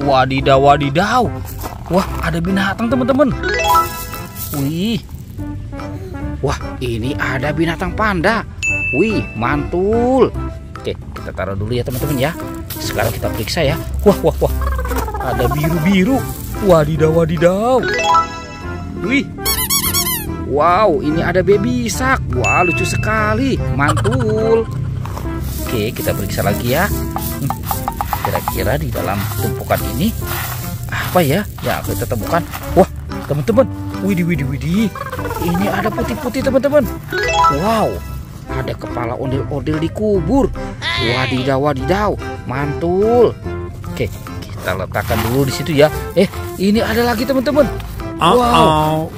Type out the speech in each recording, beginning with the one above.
Wadidaw, wadidaw. Wah, ada binatang teman-teman. Wih. Wah, ini ada binatang panda. Wih, mantul. Oke, kita taruh dulu ya teman-teman ya. Sekarang kita periksa ya. Wah, wah, wah. Ada biru-biru. Wadidaw, wadidaw. Wih. Wow, ini ada baby shark. Wah, lucu sekali. Mantul. Oke, kita periksa lagi ya. Kira-kira di dalam tumpukan ini apa ya yang kita temukan? Wah, teman-teman. Widih, widih, widih. Ini ada putih-putih teman-teman. Wow, ada kepala ondel-ondel dikubur. Wadidaw, wadidaw. Mantul. Oke, kita letakkan dulu di situ ya. Ini ada lagi teman-teman. Wow.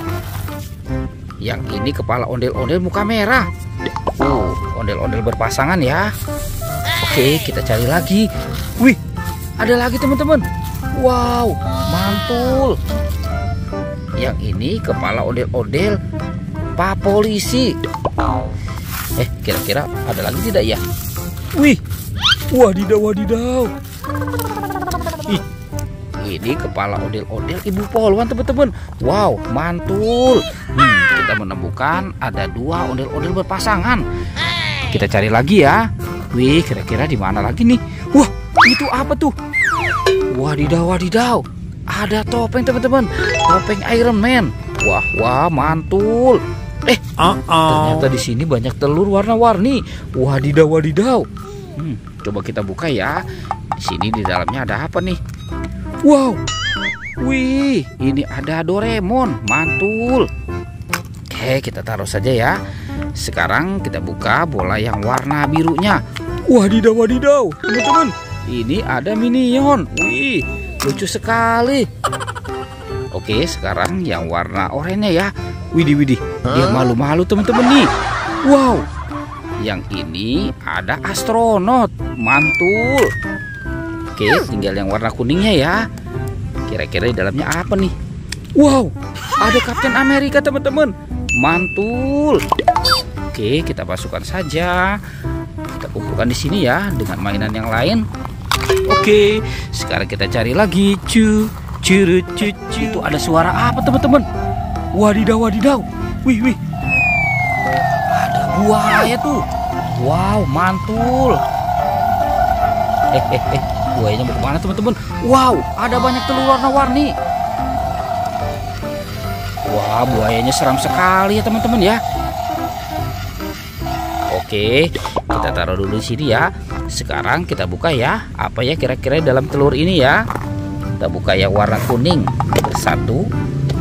Yang ini kepala ondel-ondel muka merah. Ondel-ondel berpasangan ya. Oke, kita cari lagi. Wih, ada lagi teman-teman. Wow, mantul. Yang ini kepala ondel-ondel Pak Polisi. Kira-kira ada lagi tidak ya? Wih, wadidaw, wadidaw. Ini kepala ondel-ondel Ibu Polwan teman-teman. Wow, mantul. Kita menemukan ada 2 ondel-ondel berpasangan. Kita cari lagi ya. Wih, kira-kira di mana lagi nih? Wah, itu apa tuh? Wadidaw, wadidaw. Ada topeng teman-teman. Topeng Iron Man. Wah, wah, mantul. Ternyata di sini banyak telur warna-warni. Wadidaw, wadidaw. Coba kita buka ya. Di sini di dalamnya ada apa nih? Wow. Wih, ini ada Doraemon. Mantul. Oke, kita taruh saja ya. Sekarang kita buka bola yang warna birunya. Wadidaw, wadidaw. Teman-teman, ini ada Minion. Wih, lucu sekali. Oke, sekarang yang warna oranye ya. Widih, widih. Dia malu-malu teman-teman nih. Wow. Yang ini ada astronot. Mantul. Oke, tinggal yang warna kuningnya ya. Kira-kira di dalamnya apa nih? Wow, ada Kapten Amerika teman-teman. Mantul. Oke, kita masukkan saja. Kita kumpulkan di sini ya dengan mainan yang lain. Oke, sekarang kita cari lagi. Itu ada suara apa teman-teman? Wadidaw, wadidaw. Wih, wih. Ada buaya tuh. Wow, mantul. Buayanya mau kemana teman-teman? Wow, ada banyak telur warna-warni. Wah, buayanya seram sekali ya teman-teman ya. Oke, kita taruh dulu di sini ya. Sekarang kita buka ya. Apa ya kira-kira dalam telur ini ya? Kita buka yang warna kuning. 1,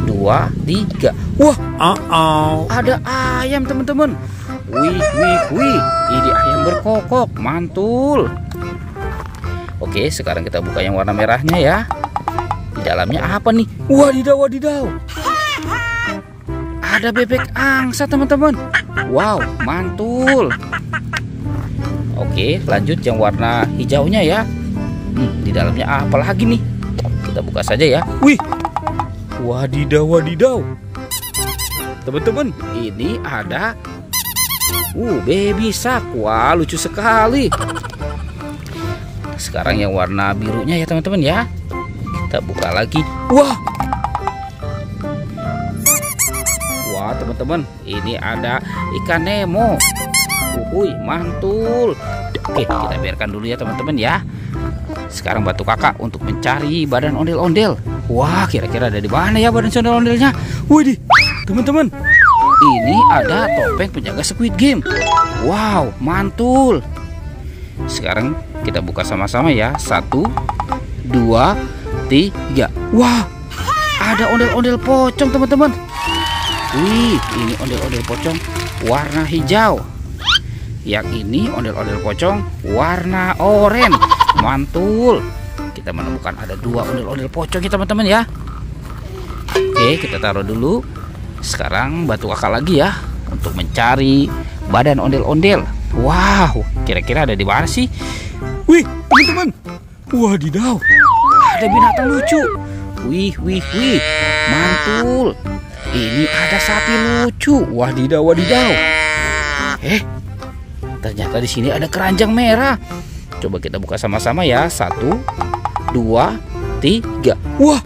2, 3. Wah, ada ayam teman-teman. Wih, wih, wih. Ini ayam berkokok. Mantul. Oke, sekarang kita buka yang warna merahnya ya. Di dalamnya apa nih? Wadidaw, wadidaw. Ada bebek angsa teman-teman. Wow, mantul. Oke, lanjut yang warna hijaunya ya. Di dalamnya apa lagi nih? Kita buka saja ya. Wih, wadidaw, wadidaw. Teman-teman, ini ada baby shark. Wah, lucu sekali. Sekarang yang warna birunya ya teman-teman ya. Kita buka lagi. Wah, teman-teman, ini ada ikan Nemo. Mantul. Oke, kita biarkan dulu ya teman-teman ya. Sekarang bantu kakak untuk mencari badan ondel-ondel. Wah, kira-kira ada di mana ya badan ondel-ondelnya? Widih, teman-teman, ini ada topeng penjaga Squid Game. Wow, mantul. Sekarang kita buka sama-sama ya. 1, 2, 3. Wah, ada ondel-ondel pocong teman-teman. Wih, ini ondel-ondel pocong warna hijau. Yang ini ondel-ondel pocong warna oranye. Mantul. Kita menemukan ada 2 ondel-ondel pocong ya teman-teman ya. Oke, kita taruh dulu. Sekarang bantu kakak lagi ya untuk mencari badan ondel-ondel. Wow, kira-kira ada di mana sih? Wih, teman-teman. Wadidaw. Ada binatang lucu. Wih, wih, wih. Mantul. Ini ada sapi lucu. Wadidaw, wadidaw. Ternyata di sini ada keranjang merah. Coba kita buka sama-sama ya. 1, 2, 3. Wah,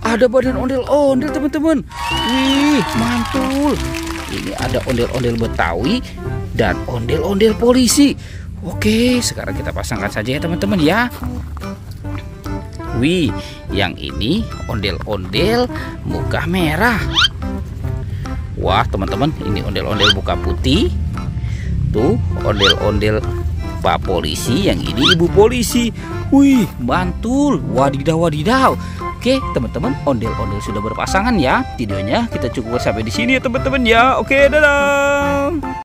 ada badan ondel-ondel teman-teman. Wih, mantul. Ini ada ondel-ondel Betawi dan ondel-ondel polisi. Oke, sekarang kita pasangkan saja ya teman-teman ya. Wih, yang ini ondel-ondel muka merah. Wah teman-teman, ini ondel-ondel muka putih. Tuh, ondel-ondel Pak Polisi, yang ini Ibu Polisi. Wih, mantul. Wadidaw, wadidaw. Oke teman-teman, ondel-ondel sudah berpasangan ya. Videonya kita cukup sampai di sini ya teman-teman ya. Oke, dadah.